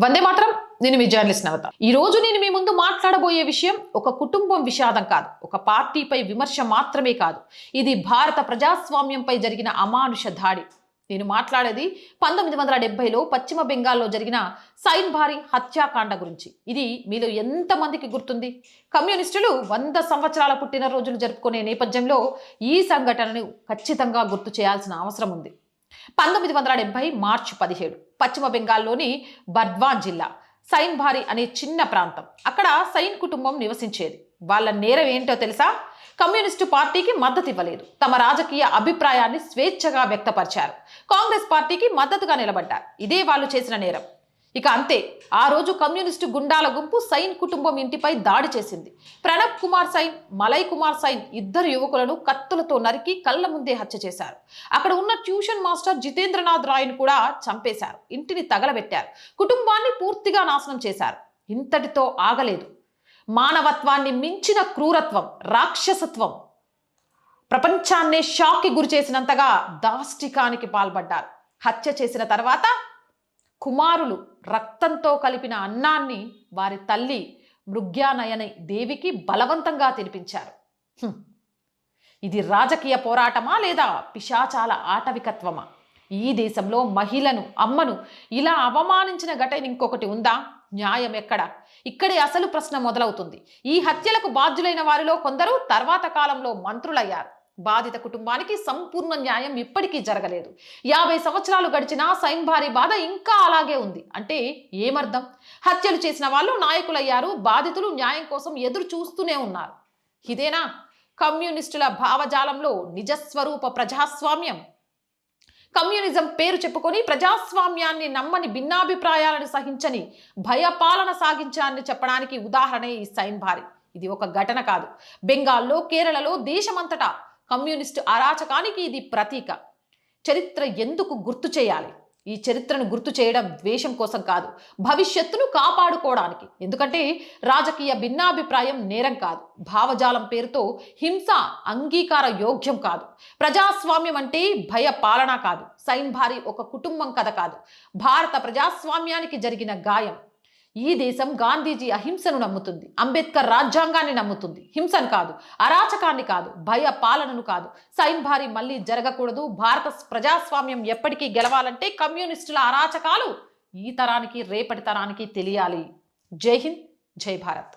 వందే మాత్రం. నేను మీ జర్నలిస్ట్ నవత. ఈ రోజు నేను మీ ముందు మాట్లాడబోయే విషయం ఒక కుటుంబం విషాదం కాదు, ఒక పార్టీపై విమర్శ మాత్రమే కాదు. ఇది భారత ప్రజాస్వామ్యంపై జరిగిన అమానుష దాడి. నేను మాట్లాడేది 1970లో పశ్చిమ బెంగాల్లో జరిగిన సైన్ భారీ హత్యాకాండ గురించి. ఇది మీలో ఎంతమందికి గుర్తుంది? కమ్యూనిస్టులు 100 సంవత్సరాల పుట్టినరోజులు జరుపుకునే నేపథ్యంలో ఈ సంఘటనను ఖచ్చితంగా గుర్తు చేయాల్సిన అవసరం ఉంది. 1970 మార్చి 17 పశ్చిమ బెంగాల్లోని బర్ద్వాన్ జిల్లా సైన్ భారీ అనే చిన్న ప్రాంతం. అక్కడ సైన్ కుటుంబం నివసించేది. వాళ్ళ నేరం ఏంటో తెలుసా? కమ్యూనిస్టు పార్టీకి మద్దతు ఇవ్వలేదు. తమ రాజకీయ అభిప్రాయాన్ని స్వేచ్ఛగా వ్యక్తపరిచారు. కాంగ్రెస్ పార్టీకి మద్దతుగా నిలబడ్డారు. ఇదే వాళ్ళు చేసిన నేరం. ఇక అంతే, ఆ రోజు కమ్యూనిస్టు గుండాల గుంపు సైన్ కుటుంబం ఇంటిపై దాడి చేసింది. ప్రణబ్ కుమార్ సైన్, మలై కుమార్ సైన్ ఇద్దరు యువకులను కత్తులతో నరికి కళ్ళ ముందే హత్య చేశారు. అక్కడ ఉన్న ట్యూషన్ మాస్టర్ జితేంద్రనాథ్ రాయ్ను కూడా చంపేశారు. ఇంటిని తగలబెట్టారు. కుటుంబాన్ని పూర్తిగా నాశనం చేశారు. ఇంతటితో ఆగలేదు. మానవత్వాన్ని మించిన క్రూరత్వం, రాక్షసత్వం ప్రపంచాన్నే షాక్కి గురి చేసినంతగా దాష్టికానికి పాల్పడ్డారు. హత్య చేసిన తర్వాత కుమారులు రక్తంతో కలిపిన అన్నాన్ని వారి తల్లి మృగ్యానయని దేవికి బలవంతంగా తినిపించారు. ఇది రాజకీయ పోరాటమా లేదా పిశాచాల ఆటవికత్వమా? ఈ దేశంలో మహిళను, అమ్మను ఇలా అవమానించిన ఘటన ఇంకొకటి ఉందా? న్యాయం ఎక్కడ? ఇక్కడే అసలు ప్రశ్న మొదలవుతుంది. ఈ హత్యలకు బాధ్యులైన వారిలో కొందరు తర్వాత కాలంలో మంత్రులయ్యారు. బాధిత కుటుంబానికి సంపూర్ణ న్యాయం ఇప్పటికీ జరగలేదు. 50 సంవత్సరాలు గడిచినా సైన్ భారీ బాధ ఇంకా అలాగే ఉంది. అంటే ఏమర్థం? హత్యలు చేసిన వాళ్ళు నాయకులయ్యారు, బాధితులు న్యాయం కోసం ఎదురు చూస్తూనే ఉన్నారు. ఇదేనా కమ్యూనిస్టుల భావజాలంలో నిజస్వరూప ప్రజాస్వామ్యం? కమ్యూనిజం పేరు చెప్పుకొని ప్రజాస్వామ్యాన్ని నమ్మని, భిన్నాభిప్రాయాలను సహించని, భయపాలన సాగించాలని చెప్పడానికి ఉదాహరణే ఈ సైన్ భారీ. ఇది ఒక ఘటన కాదు. బెంగాల్లో, కేరళలో, దేశమంతటా కమ్యూనిస్టు అరాచకానికి ఇది ప్రతీక. చరిత్ర ఎందుకు గుర్తు చేయాలి? ఈ చరిత్రను గుర్తు చేయడం ద్వేషం కోసం కాదు, భవిష్యత్తును కాపాడుకోవడానికి. ఎందుకంటే రాజకీయ భిన్నాభిప్రాయం నేరం కాదు. భావజాలం పేరుతో హింస అంగీకార యోగ్యం కాదు. ప్రజాస్వామ్యం అంటే భయ పాలన కాదు. సైన్ భారీ ఒక కుటుంబం కథ కాదు, భారత ప్రజాస్వామ్యానికి జరిగిన గాయం. ఈ దేశం గాంధీజీ అహింసను నమ్ముతుంది, అంబేద్కర్ రాజ్యాంగాన్ని నమ్ముతుంది. హింసను కాదు, అరాచకాన్ని కాదు, భయ పాలనను కాదు. సైన్ భారీ మళ్ళీ జరగకూడదు. భారత ప్రజాస్వామ్యం ఎప్పటికీ గెలవాలంటే కమ్యూనిస్టుల అరాచకాలు ఈ తరానికి, రేపటి తరానికి తెలియాలి. జై హింద్, జై భారత్.